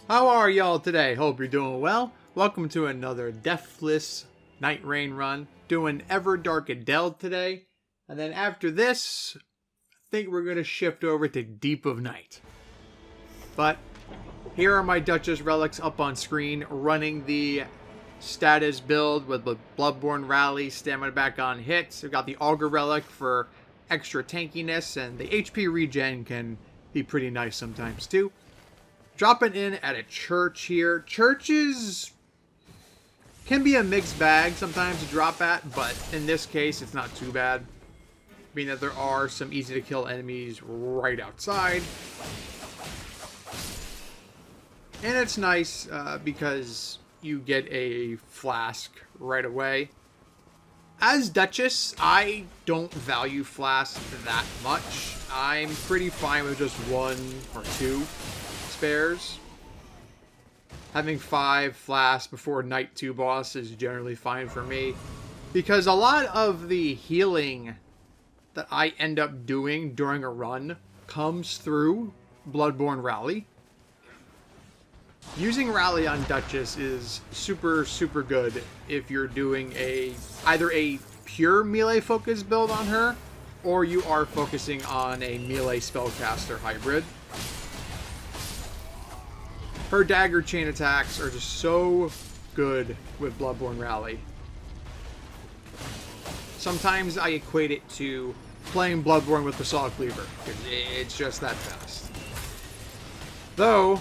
How are y'all today? Hope you're doing well. Welcome to another Deathless Nightreign run. Doing Everdark Adele today. And then after this, I think we're going to shift over to Deep of Night. But here are my Duchess relics up on screen, running the status build with the Bloodborne Rally, stamina back on hits. We've got the Augur relic for extra tankiness, and the HP regen can be pretty nice sometimes too. Dropping in at a church here. Churches can be a mixed bag sometimes to drop at, but in this case, it's not too bad. Being that there are some easy to kill enemies right outside. And it's nice because you get a flask right away. As Duchess, I don't value flasks that much. I'm pretty fine with just one or two spares. Having 5 flasks before Night 2 boss is generally fine for me, because a lot of the healing that I end up doing during a run comes through Bloodborne Rally. Using Rally on Duchess is super good if you're doing either a pure melee focus build on her, or you are focusing on a melee spellcaster hybrid. Her dagger chain attacks are just so good with Bloodborne Rally. Sometimes I equate it to playing Bloodborne with the Saw Cleaver, because it's just that fast. Though,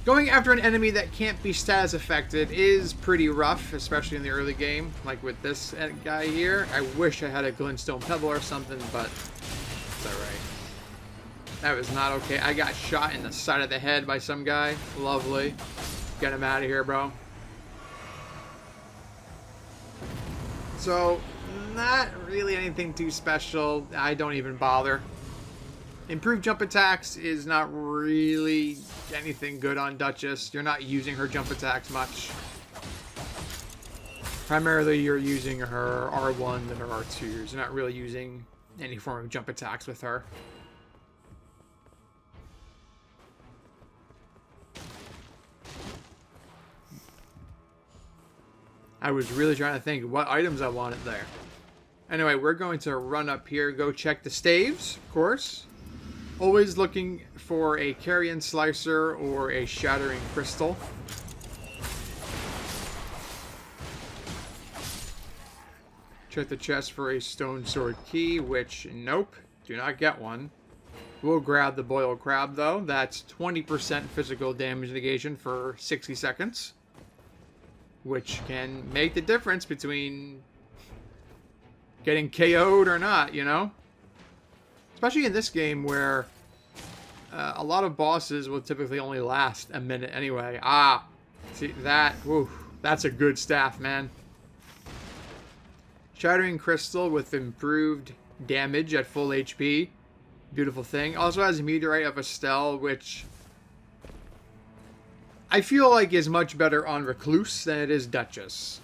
going after an enemy that can't be status affected is pretty rough, especially in the early game, like with this guy here. I wish I had a Glintstone Pebble or something, but it's alright. That was not okay. I got shot in the side of the head by some guy. Lovely. Get him out of here, bro. So, not really anything too special. I don't even bother. Improved jump attacks is not really anything good on Duchess. You're not using her jump attacks much. Primarily, you're using her R1 and her R2s. You're not really using any form of jump attacks with her. I was really trying to think what items I wanted there. Anyway, we're going to run up here, go check the staves, of course. Always looking for a Carrion Slicer or a Shattering Crystal. Check the chest for a Stone Sword Key, which, nope, do not get one. We'll grab the Boiled Crab, though. That's 20% physical damage negation for 60 seconds. Which can make the difference between getting KO'd or not, you know? Especially in this game where a lot of bosses will typically only last a minute anyway. Ah, see that? Whew, that's a good staff, man. Shattering Crystal with improved damage at full HP. Beautiful thing. Also has a Meteorite of Estelle, which I feel like is much better on Recluse than it is Duchess.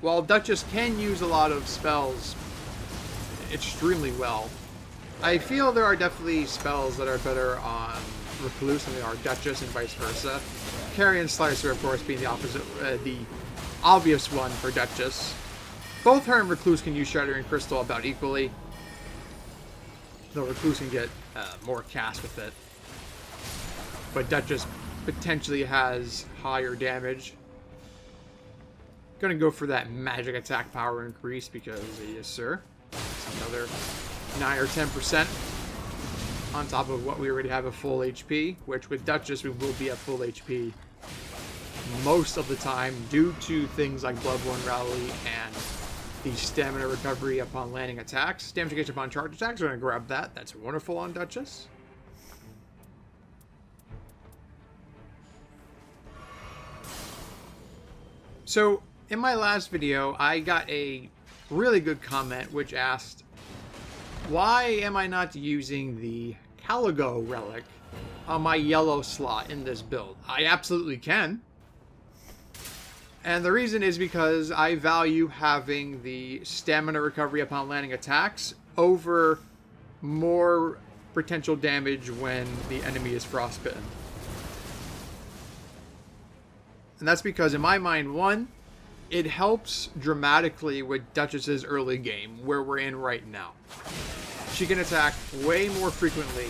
While Duchess can use a lot of spells extremely well, I feel there are definitely spells that are better on Recluse than they are Duchess, and vice versa. Carrion Slicer, of course, being the opposite, the obvious one for Duchess. Both her and Recluse can use Shattering Crystal about equally, though Recluse can get more cast with it. But Duchess potentially has higher damage. Gonna go for that magic attack power increase because, yes sir, it's another 9 or 10% on top of what we already have at full HP, which with Duchess we will be at full HP most of the time due to things like Bloodborne Rally and the stamina recovery upon landing attacks. Damage against upon charge attacks, we're gonna grab that. That's wonderful on Duchess. So, in my last video, I got a really good comment which asked, why am I not using the Caligo relic on my yellow slot in this build? I absolutely can. And the reason is because I value having the stamina recovery upon landing attacks over more potential damage when the enemy is frostbitten. And that's because, in my mind, one, it helps dramatically with Duchess's early game, where we're in right now. She can attack way more frequently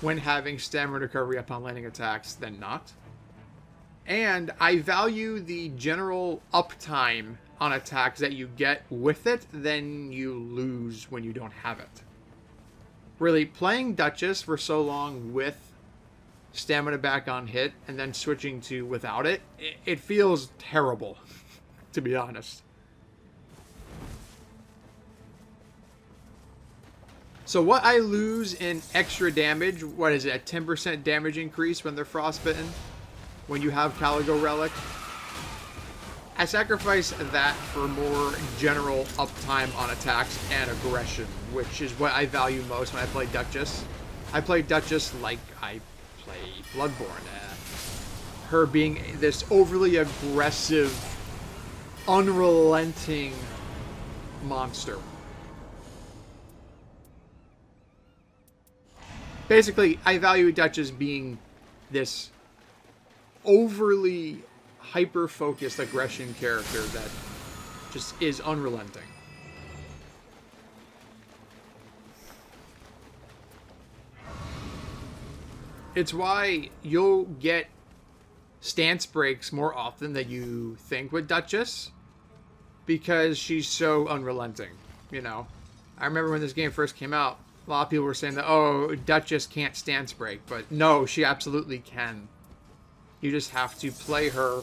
when having stamina recovery upon landing attacks than not. And I value the general uptime on attacks that you get with it than you lose when you don't have it. Really, playing Duchess for so long with stamina back on hit and then switching to without it, it feels terrible, to be honest. So what I lose in extra damage, what is it, a 10% damage increase when they're frostbitten? When you have Caligo Relic? I sacrifice that for more general uptime on attacks and aggression, which is what I value most when I play Duchess. I play Duchess like I play Bloodborne. Her being this overly aggressive, unrelenting monster. Basically, I value Duchess being this overly hyper-focused aggression character that just is unrelenting. It's why you'll get stance breaks more often than you think with Duchess, because she's so unrelenting, you know. I remember when this game first came out, a lot of people were saying that, oh, Duchess can't stance break, but no, she absolutely can. You just have to play her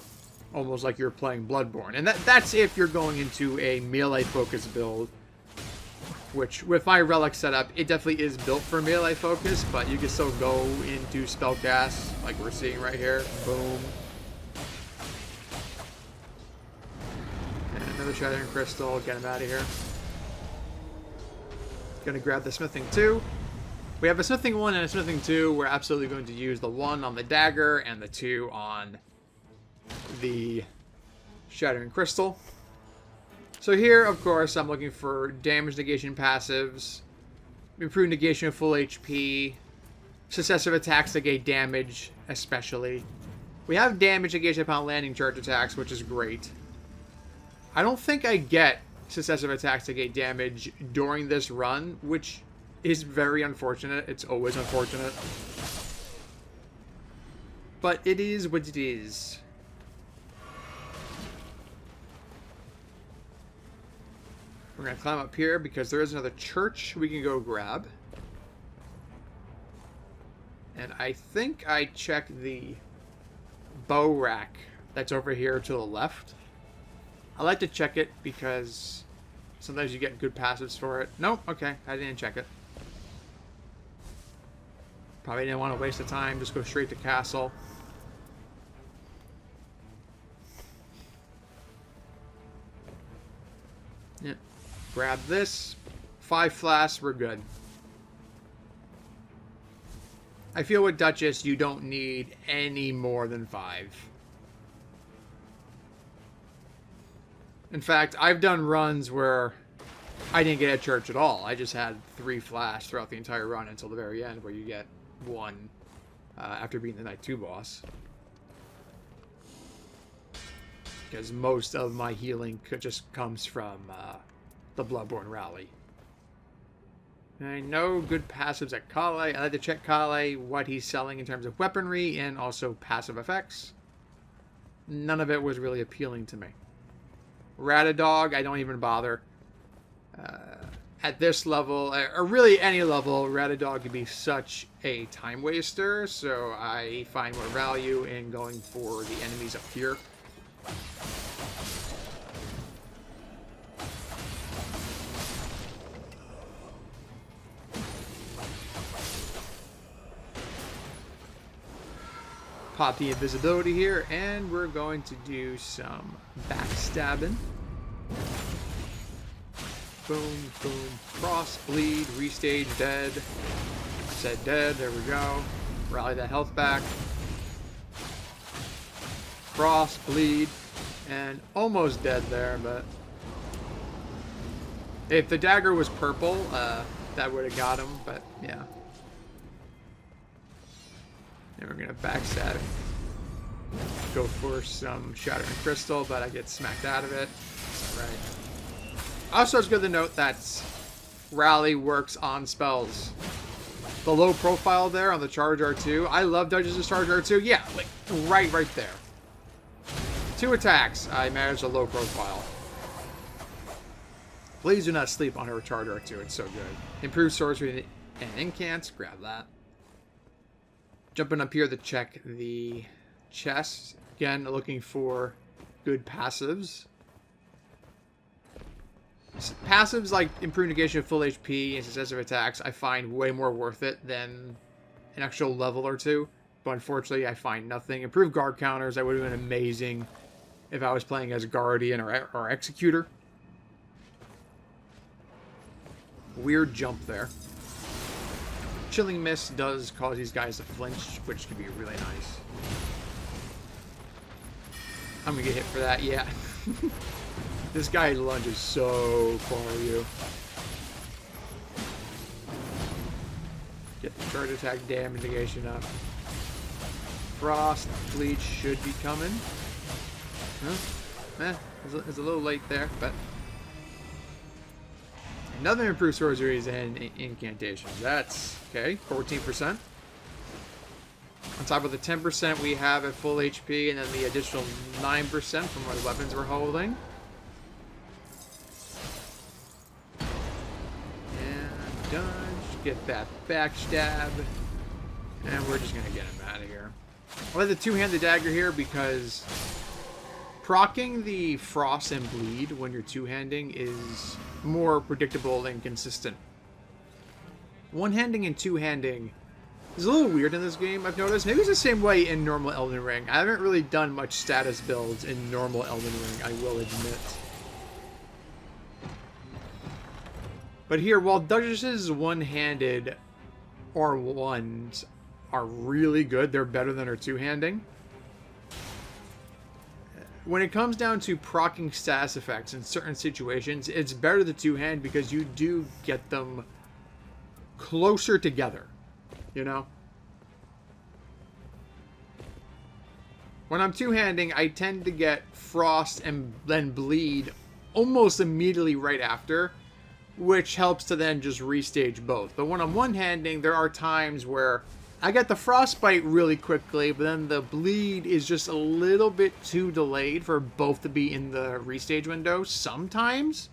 almost like you're playing Bloodborne. And that's if you're going into a melee-focused build, which, with my relic setup, it definitely is built for melee focus, but you can still go into spellcast, like we're seeing right here. Boom. And another Shattering Crystal. Get him out of here. Gonna grab the Smithing 2. We have a Smithing 1 and a Smithing 2. We're absolutely going to use the 1 on the dagger and the 2 on the Shattering Crystal. So here, of course, I'm looking for damage negation passives, improved negation of full HP, successive attacks negate damage, especially. We have damage negation upon landing charge attacks, which is great. I don't think I get successive attacks negate damage during this run, which is very unfortunate. It's always unfortunate. But it is what it is. We're going to climb up here because there is another church we can go grab. And I think I checked the bow rack that's over here to the left. I like to check it because sometimes you get good passives for it. Nope, okay, I didn't check it. Probably didn't want to waste the time, just go straight to castle. Yeah. Grab this. 5 flasks, we're good. I feel with Duchess, you don't need any more than 5. In fact, I've done runs where I didn't get a church at all. I just had 3 flasks throughout the entire run until the very end, where you get 1 after beating the Night 2 boss. Because most of my healing just comes from the Bloodborne Rally. I know good passives at Kale. I like to check Kale, what he's selling in terms of weaponry and also passive effects. None of it was really appealing to me. Ratadog, I don't even bother. At this level, or really any level, Ratadog can be such a time waster, so I find more value in going for the enemies up here. Pop the invisibility here, and we're going to do some backstabbing. Boom, boom, cross, bleed, restage, dead. Said dead, there we go. Rally that health back. Cross, bleed, and almost dead there, but if the dagger was purple, that that would have got him, but yeah. And we're gonna backstab. Go for some Shattering Crystal, but I get smacked out of it. Alright. Also, it's good to note that Rally works on spells. The low profile there on the Charge R2. I love Duchess' Charge R2. Yeah, like right there. 2 attacks. I managed a low profile. Please do not sleep on her Charge R2. It's so good. Improved sorcery and incants. Grab that. Jumping up here to check the chest. Again, looking for good passives. Passives like improved negation of full HP and successive attacks I find way more worth it than an actual level or two. But unfortunately, I find nothing. Improved guard counters, that would have been amazing if I was playing as Guardian or Executor. Weird jump there. Chilling Mist does cause these guys to flinch, which can be really nice. I'm gonna get hit for that, yeah. This guy lunges so far, you. Get the charge attack damage negation up. Frost Bleach should be coming. Huh? It's a little late there, but another improved sorceries and incantations. That's okay. 14%. On top of the 10% we have at full HP, and then the additional 9% from what weapons we're holding. And dodge. Get that backstab. And we're just going to get him out of here. I like the two-handed dagger here because proccing the Frost and Bleed when you're two-handing is more predictable and consistent. One-handing and two-handing is a little weird in this game, I've noticed. Maybe it's the same way in normal Elden Ring. I haven't really done much status builds in normal Elden Ring, I will admit. But here, while Duchess's one-handed R1s are really good, they're better than her two-handing. When it comes down to proccing status effects in certain situations, it's better the two-hand because you do get them closer together, you know? When I'm two-handing, I tend to get Frost and then Bleed almost immediately right after, which helps to then just restage both. But when I'm one-handing, there are times where I get the Frostbite really quickly, but then the Bleed is just a little bit too delayed for both to be in the restage window. Sometimes.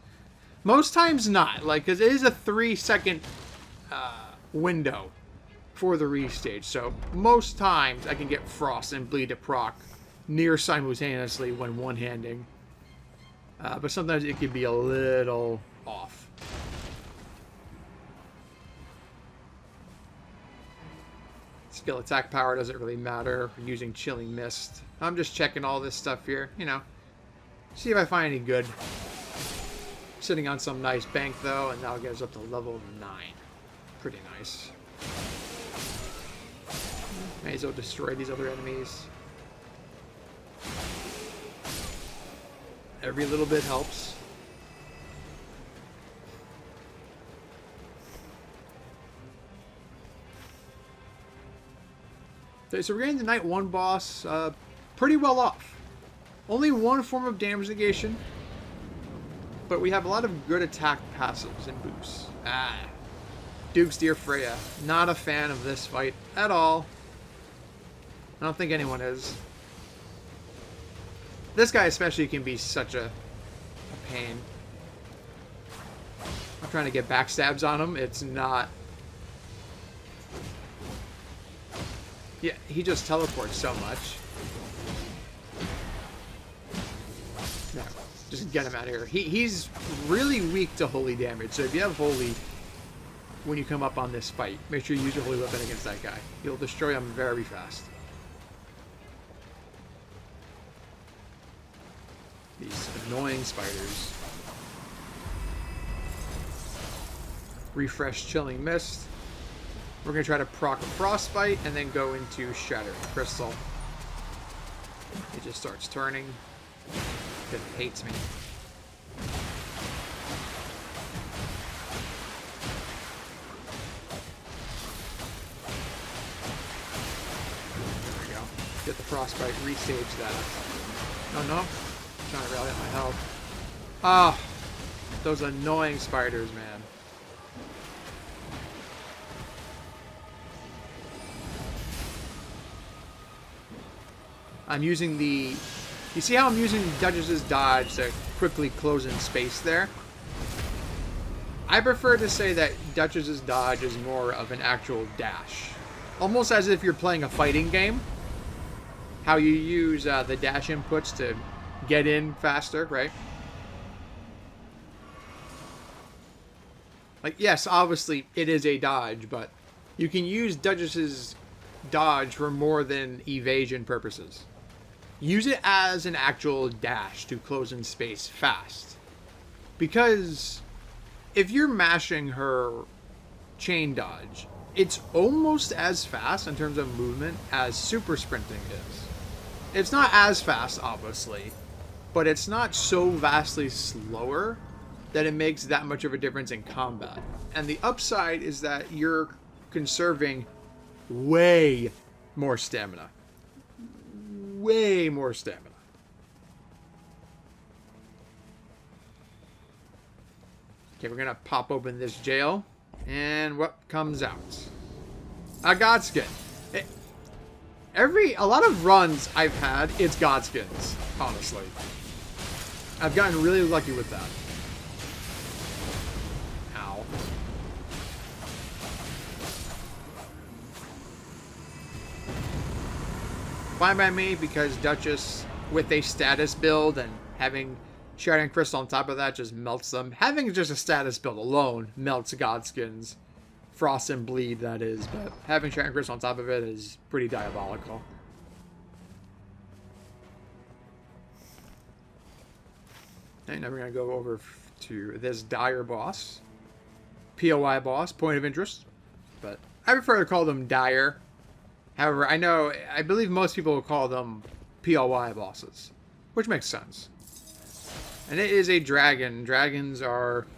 Most times not. Like, because it is a 3-second window for the restage. So most times I can get Frost and Bleed to proc near simultaneously when one-handing. But sometimes it can be a little off. Skill attack power doesn't really matter. We're using Chilling Mist. I'm just checking all this stuff here, you know. See if I find any good. Sitting on some nice bank though, and that'll get us up to level 9. Pretty nice. May as well destroy these other enemies. Every little bit helps. Okay, so we're getting the Night 1 boss pretty well off. Only one form of damage negation, but we have a lot of good attack passives and boosts. Duke's Dear Freya. Not a fan of this fight at all. I don't think anyone is. This guy especially can be such a pain. I'm trying to get backstabs on him. It's not... Yeah, he just teleports so much. No, just get him out of here. He's really weak to holy damage, so if you have holy when you come up on this fight, make sure you use your holy weapon against that guy. You'll destroy him very fast. These annoying spiders. Refresh Chilling Mist. We're going to try to proc a Frostbite and then go into Shattering Crystal. It just starts turning because it hates me. Get the frostbite, restage that. Oh no. Trying to rally up my health. Ah, those annoying spiders, man. I'm using the... You see how I'm using Duchess's dodge to quickly close in space there? I prefer to say that Duchess's dodge is more of an actual dash. Almost as if you're playing a fighting game. How you use the dash inputs to get in faster, right? Like, yes, obviously it is a dodge, but you can use Duchess's dodge for more than evasion purposes. Use it as an actual dash to close in space fast. Because if you're mashing her chain dodge, it's almost as fast in terms of movement as super sprinting is. It's not as fast, obviously, but it's not so vastly slower that it makes that much of a difference in combat. And the upside is that you're conserving way more stamina. Way more stamina. Okay, we're gonna pop open this jail, and what comes out? A Godskin. A lot of runs I've had, it's Godskins, honestly. I've gotten really lucky with that. Ow. Fine by me, because Duchess, with a status build and having Shattering Crystal on top of that, just melts them. Having just a status build alone melts Godskins. Frost and Bleed, that is. But having Shattering Crystal on top of it is pretty diabolical. And now we're going to go over to this Dire boss. POI boss, Point of Interest. But I prefer to call them Dire. However, I believe most people will call them POI bosses. Which makes sense. And it is a dragon. Dragons are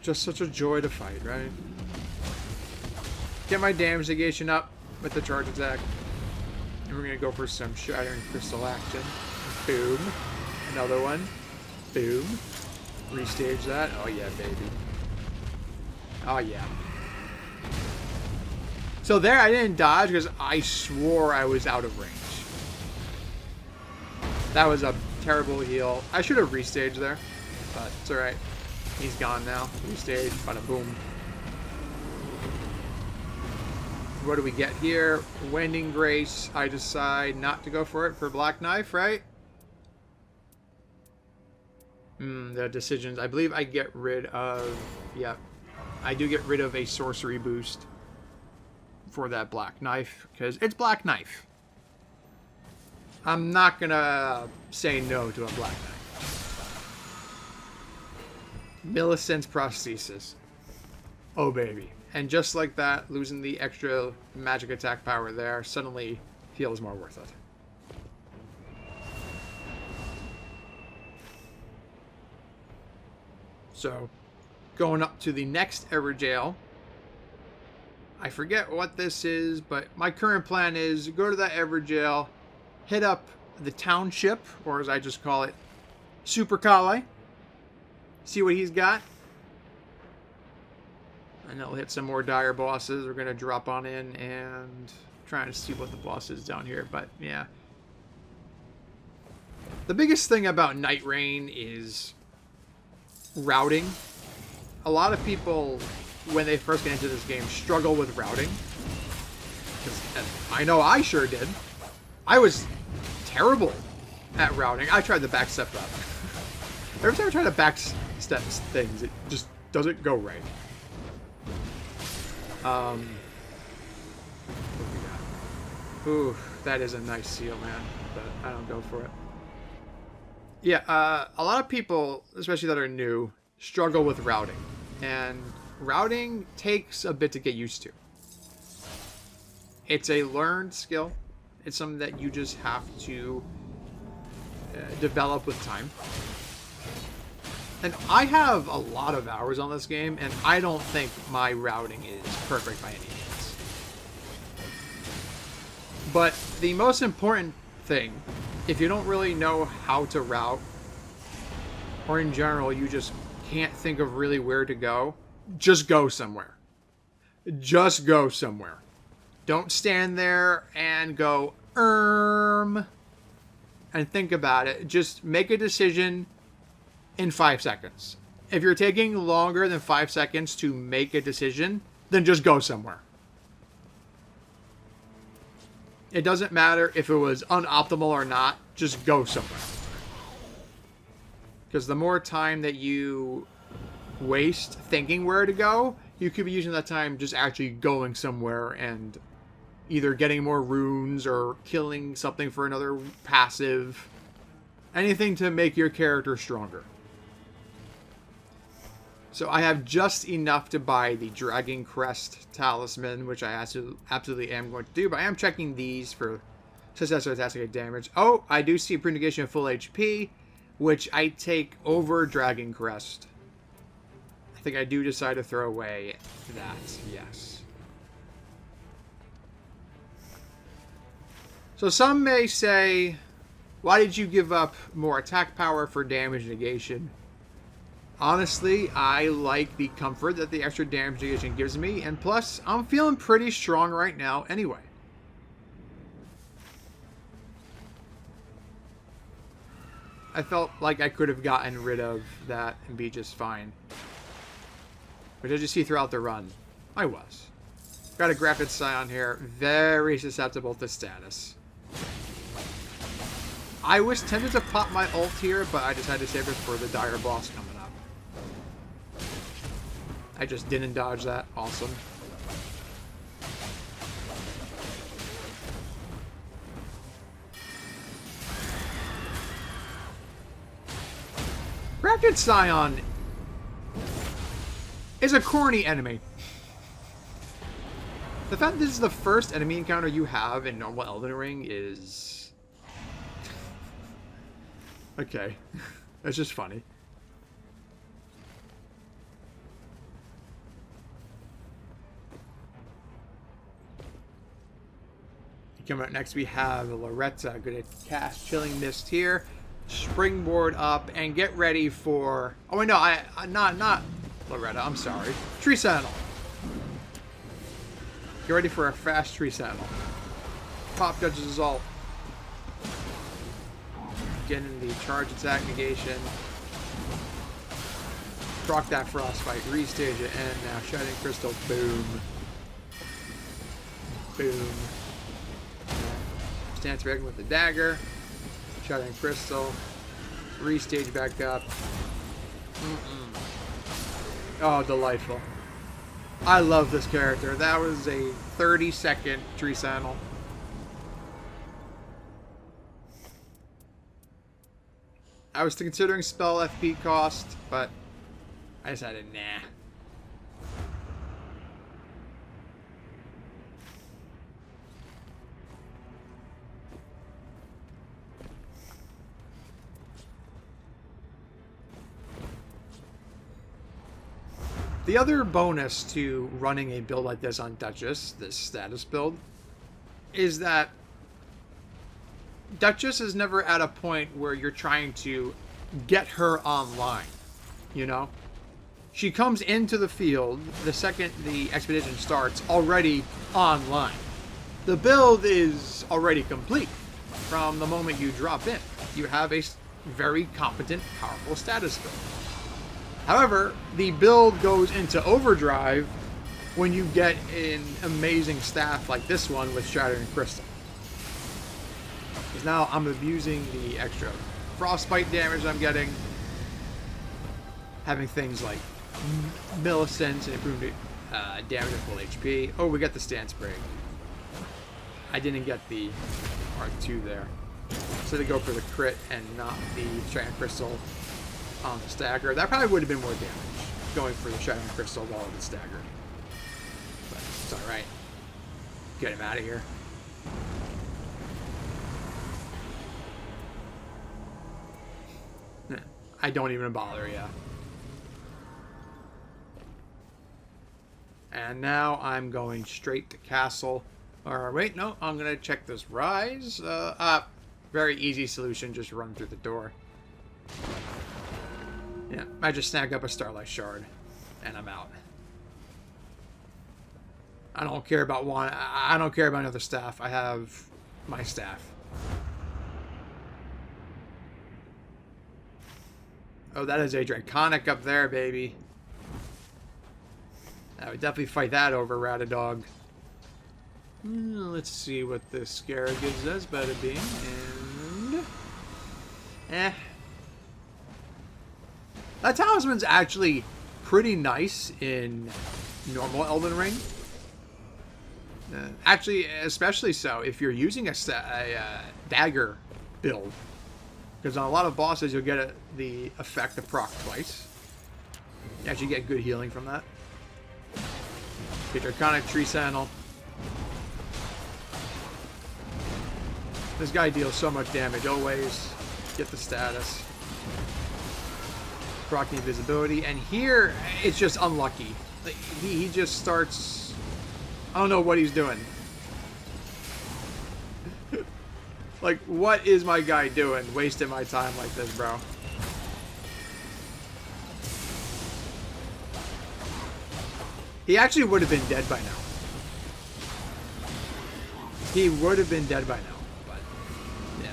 just such a joy to fight, right? Get my damage negation up with the charge attack. And we're going to go for some Shattering Crystal action. Boom. Another one. Boom. Restage that. Oh yeah, baby. Oh yeah. So there, I didn't dodge because I swore I was out of range. That was a terrible heal. I should have restaged there, but it's alright. He's gone now. Restage. Bada boom. What do we get here? Wending Grace. I decide not to go for it for Black Knife, right? The decisions. I believe I get rid of... Yeah. I do get rid of a sorcery boost for that Black Knife, because it's Black Knife. I'm not gonna say no to a Black Knife. Millicent's Prosthesis. Oh baby. And just like that, losing the extra magic attack power there suddenly feels more worth it. So, going up to the next ever jail. I forget what this is, but my current plan is go to that ever jail, hit up the township, or as I just call it, Super Kale. See what he's got. And I'll hit some more dire bosses. We're going to drop on in and trying to see what the boss is down here, but yeah. The biggest thing about Nightreign is routing. A lot of people, when they first get into this game, struggle with routing. I know I sure did. I was terrible at routing. I tried the backstep route. Every time I try to backstep things, it just doesn't go right. What we got? Ooh, that is a nice seal, man. But I don't go for it. Yeah, a lot of people, especially that are new, struggle with routing. And routing takes a bit to get used to. It's a learned skill. It's something that you just have to develop with time. And I have a lot of hours on this game, and I don't think my routing is perfect by any means. But the most important thing, if you don't really know how to route, or in general you just can't think of really where to go, just go somewhere. Just go somewhere. Don't stand there and go, and think about it. Just make a decision in 5 seconds. If you're taking longer than 5 seconds to make a decision, then just go somewhere. It doesn't matter if it was unoptimal or not, just go somewhere. Because the more time that you waste thinking where to go, you could be using that time just actually going somewhere and either getting more runes or killing something for another passive. Anything to make your character stronger. So I have just enough to buy the Dragon Crest Talisman, which I absolutely am going to do. But I am checking these for successful attacking damage. Oh, I do see Purification of full HP, which I take over Dragon Crest. I think I do decide to throw away that, yes. So some may say, why did you give up more attack power for damage negation? Honestly, I like the comfort that the extra damage negation gives me, and plus, I'm feeling pretty strong right now anyway. I felt like I could have gotten rid of that and be just fine. Which as you see throughout the run, I was. Got a Grafted Scion here, very susceptible to status. I was tempted to pop my ult here, but I decided to save it for the dire boss coming up. I just didn't dodge that. Awesome. Grafted Scion is a corny enemy. The fact that this is the first enemy encounter you have in normal Elden Ring is... okay. That's just funny. Coming up next, we have Loretta. Going to cast Chilling Mist here. Springboard up and get ready for... oh, wait, no. Not Loretta. I'm sorry. Tree Sentinel. Get ready for a fast Tree Sentinel. Pop Duchess' ult. Getting the charge attack negation. Proc that Frostbite. Restage it. And now Shining Crystal. Boom. Boom. Stance Dragon with the dagger. Shining Crystal. Restage back up. Oh, delightful. I love this character. That was a 30-second Tree Sentinel. I was considering spell FP cost, but I decided, nah. The other bonus to running a build like this on Duchess, this status build, is that Duchess is never at a point where you're trying to get her online, you know? She comes into the field the second the expedition starts already online. The build is already complete from the moment you drop in. You have a very competent, powerful status build. However, the build goes into overdrive when you get an amazing staff like this one with Shattering Crystal. Because now I'm abusing the extra frostbite damage I'm getting. Having things like Millicent and improved damage at full HP. Oh, we got the Stance Break. I didn't get the R2 there. So they go for the crit and not the Shattering Crystal on the stagger. That probably would have been more damage going for the Shattering Crystal while it was staggered. But it's alright. Get him out of here. I don't even bother, yeah. And now I'm going straight to castle. Or wait, no, I'm gonna check this rise. Very easy solution, just run through the door. Yeah, I just snag up a Starlight Shard, and I'm out. I don't care about one. I don't care about another staff. I have my staff. Oh, that is a Draconic up there, baby. I would definitely fight that over Ratadog. Let's see what this Scarab gives us. Bada bing. And... that talisman's actually pretty nice in normal Elden Ring. Actually, especially so if you're using a dagger build. Because on a lot of bosses, you'll get the effect of proc twice. You actually get good healing from that. Get Draconic Tree Sentinel. This guy deals so much damage always. Get the status. Proc the invisibility. And here, it's just unlucky. He just starts... I don't know what he's doing. Like, what is my guy doing? Wasting my time like this, bro. He actually would have been dead by now. He would have been dead by now, but yeah.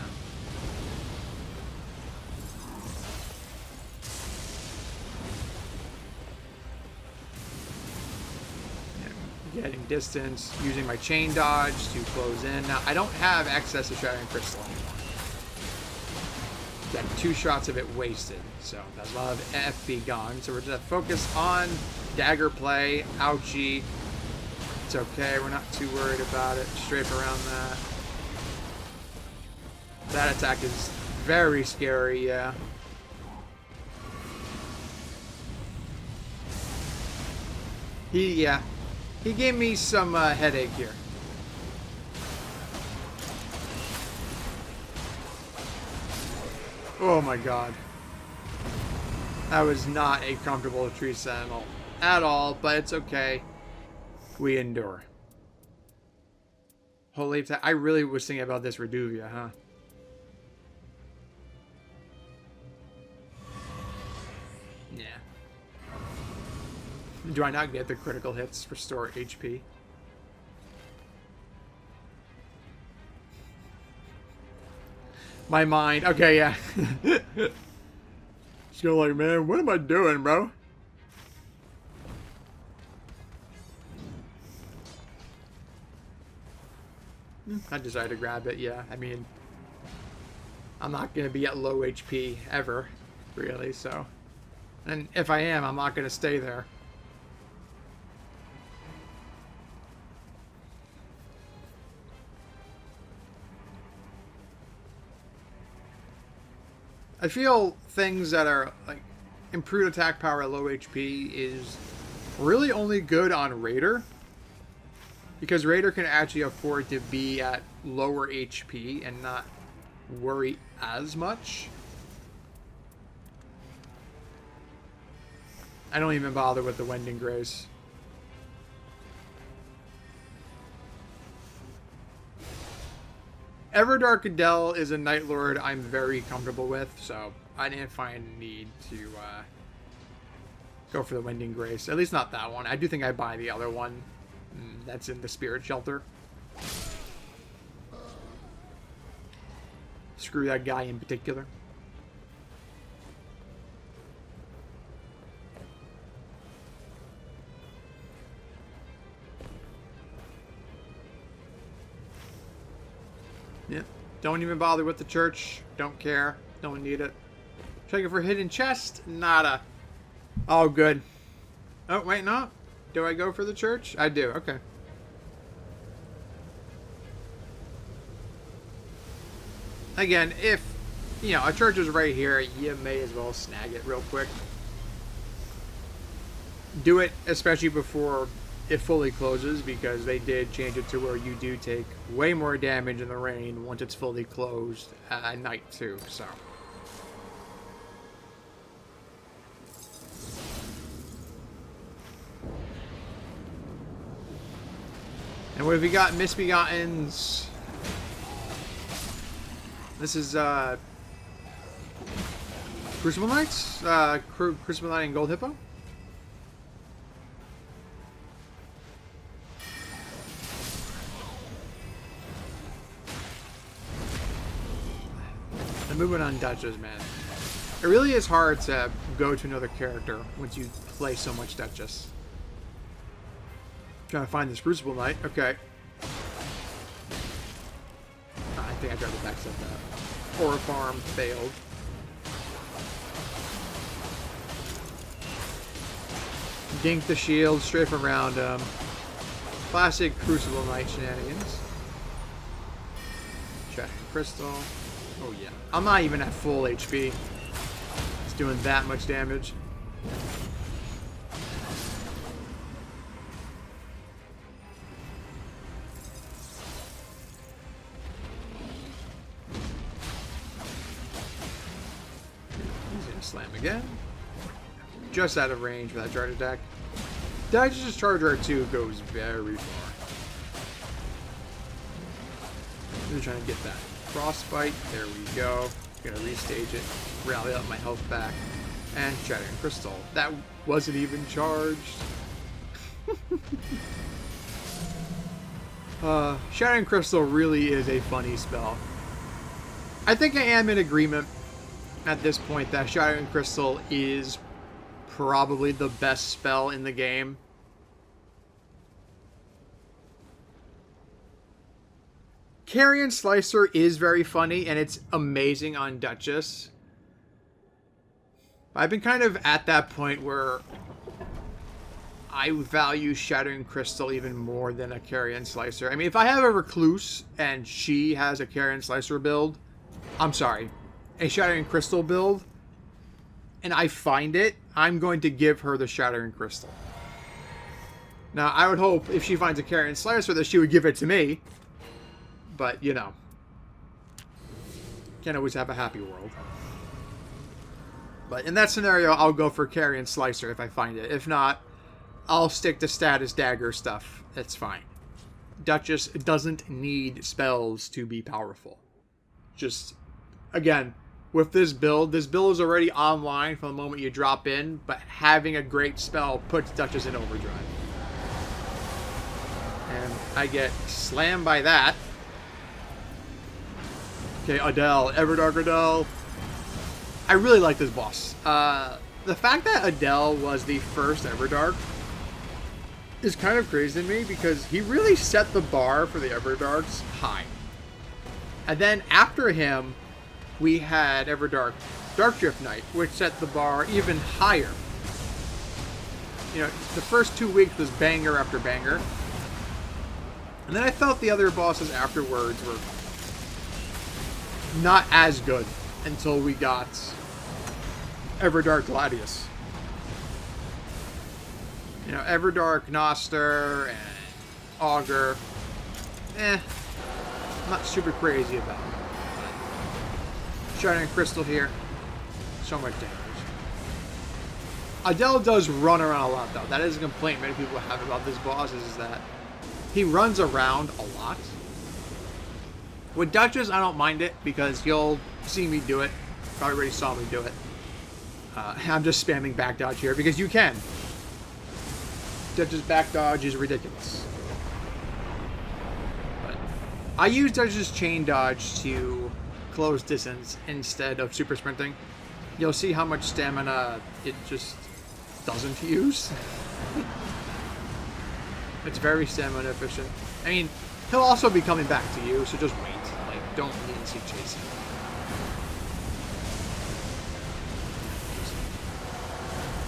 Getting distance, using my chain dodge to close in. Now, I don't have access to Shattering Crystal anymore. Got 2 shots of it wasted, so that's a lot of FP gone. So we're just focus on dagger play. Ouchie. It's okay, we're not too worried about it. Strafe around that. That attack is very scary, yeah. He gave me some headache here. Oh my god. That was not a comfortable Tree Sentinel at all, but it's okay. We endure. Holy, I really was thinking about this Reduvia, huh? Yeah. Do I not get the critical hits restore HP? My mind. Okay, yeah. Just go like, man, what am I doing, bro? I decided to grab it, yeah. I mean, I'm not going to be at low HP ever, really, so. And if I am, I'm not going to stay there. I feel things that are like improved attack power at low HP is really only good on Raider, because Raider can actually afford to be at lower HP and not worry as much. I don't even bother with the Wending Grace. Everdark Adele is a Night Lord I'm very comfortable with, so I didn't find a need to go for the Wending Grace. At least not that one. I do think I buy the other one that's in the Spirit Shelter. Screw that guy in particular. Yep. Don't even bother with the church. Don't care. Don't need it. Checking for hidden chest. Nada. Oh, good. Oh, wait, no. Do I go for the church? I do. Okay. Again, if, you know, a church is right here, you may as well snag it real quick. Do it, especially before it fully closes, because they did change it to where you do take way more damage in the rain once it's fully closed at night too, so. And what have we got? Misbegottens. This is Crucible Knights? Crucible Knight and Gold Hippo? The movement on Duchess, man. It really is hard to go to another character once you play so much Duchess. Trying to find this Crucible Knight. Okay. I think I tried to backstep that. Aura Farm failed. Dink the shield, strafe around him. Classic Crucible Knight shenanigans. Shattering Crystal. Oh yeah. I'm not even at full HP. It's doing that much damage. He's gonna slam again. Just out of range for that charge attack. Duchess's Charge R2 goes very far. I'm trying to get that Frostbite. There we go. Gonna restage it. Rally up my health back. And Shattering Crystal. That wasn't even charged. Shattering Crystal really is a funny spell. I think I am in agreement at this point that Shattering Crystal is probably the best spell in the game. Carrion Slicer is very funny, and it's amazing on Duchess. I've been kind of at that point where I value Shattering Crystal even more than a Carrion Slicer. I mean, if I have a Recluse and she has a Carrion Slicer build, I'm sorry, a Shattering Crystal build, and I find it, I'm going to give her the Shattering Crystal. Now, I would hope if she finds a Carrion Slicer that she would give it to me. But, you know, can't always have a happy world. But in that scenario, I'll go for Carrion Slicer if I find it. If not, I'll stick to Status Dagger stuff. It's fine. Duchess doesn't need spells to be powerful. Just, again, with this build is already online from the moment you drop in, but having a great spell puts Duchess in overdrive. And I get slammed by that. Okay, Adele, Everdark Adele. I really like this boss. The fact that Adele was the first Everdark is kind of crazy to me because he really set the bar for the Everdarks high. And then after him, we had Everdark Darkdrift Knight, which set the bar even higher. You know, the first 2 weeks was banger after banger. And then I felt the other bosses afterwards were not as good until we got Everdark Gladius. You know, Everdark Noster and Augur. I'm not super crazy about it. Shining Crystal here. So much damage. Adele does run around a lot, though. That is a complaint many people have about this boss, is that he runs around a lot. With Duchess, I don't mind it, because you'll see me do it. Probably already saw me do it. I'm just spamming back dodge here, because you can. Duchess back dodge is ridiculous. But I use Duchess chain dodge to close distance instead of super sprinting. You'll see how much stamina it just doesn't use. It's very stamina efficient. I mean, he'll also be coming back to you, so just wait. Like, don't need to chase him.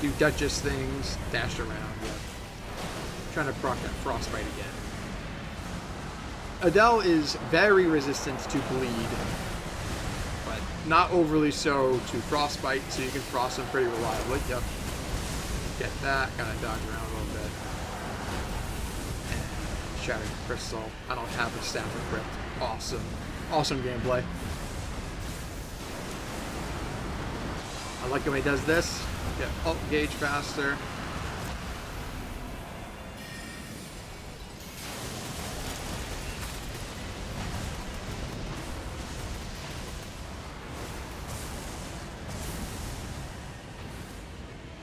Do Duchess things, dash around, yeah. Trying to proc that Frostbite again. Adele is very resistant to bleed, but not overly so to Frostbite, so you can frost them pretty reliably. Yep. Get that, kind of dodge around a little bit. And Shattering Crystal. I don't have a Staff of Crypt. Awesome. Awesome gameplay. I like it when he does this. Get ult gauge faster.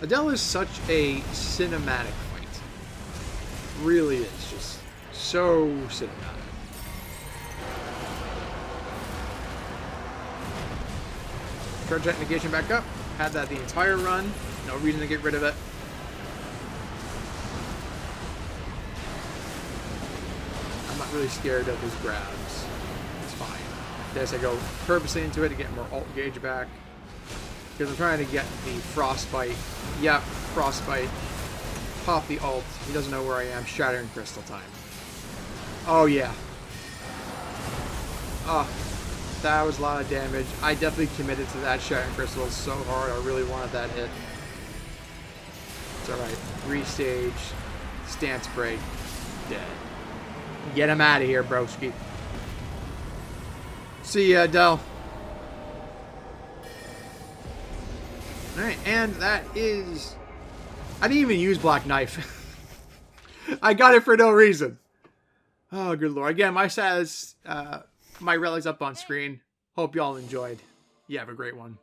Adele is such a cinematic fight. Really is. Just so cinematic. Charge that negation back up. Had that the entire run. No reason to get rid of it. I'm not really scared of his grabs. It's fine. This I go purposely into it to get more alt gauge back. Because I'm trying to get the frostbite. Yep, frostbite. Pop the ult. He doesn't know where I am. Shattering crystal time. Oh yeah. Oh, that was a lot of damage. I definitely committed to that shattering crystal so hard. I really wanted that hit. It's alright. Restage. Stance break. Dead. Get him out of here, broski. See ya, Adele. Alright, and that is... I didn't even use Black Knife. I got it for no reason. Oh, good lord. Again, my status, my relic's up on screen. Hope y'all enjoyed. You have a great one.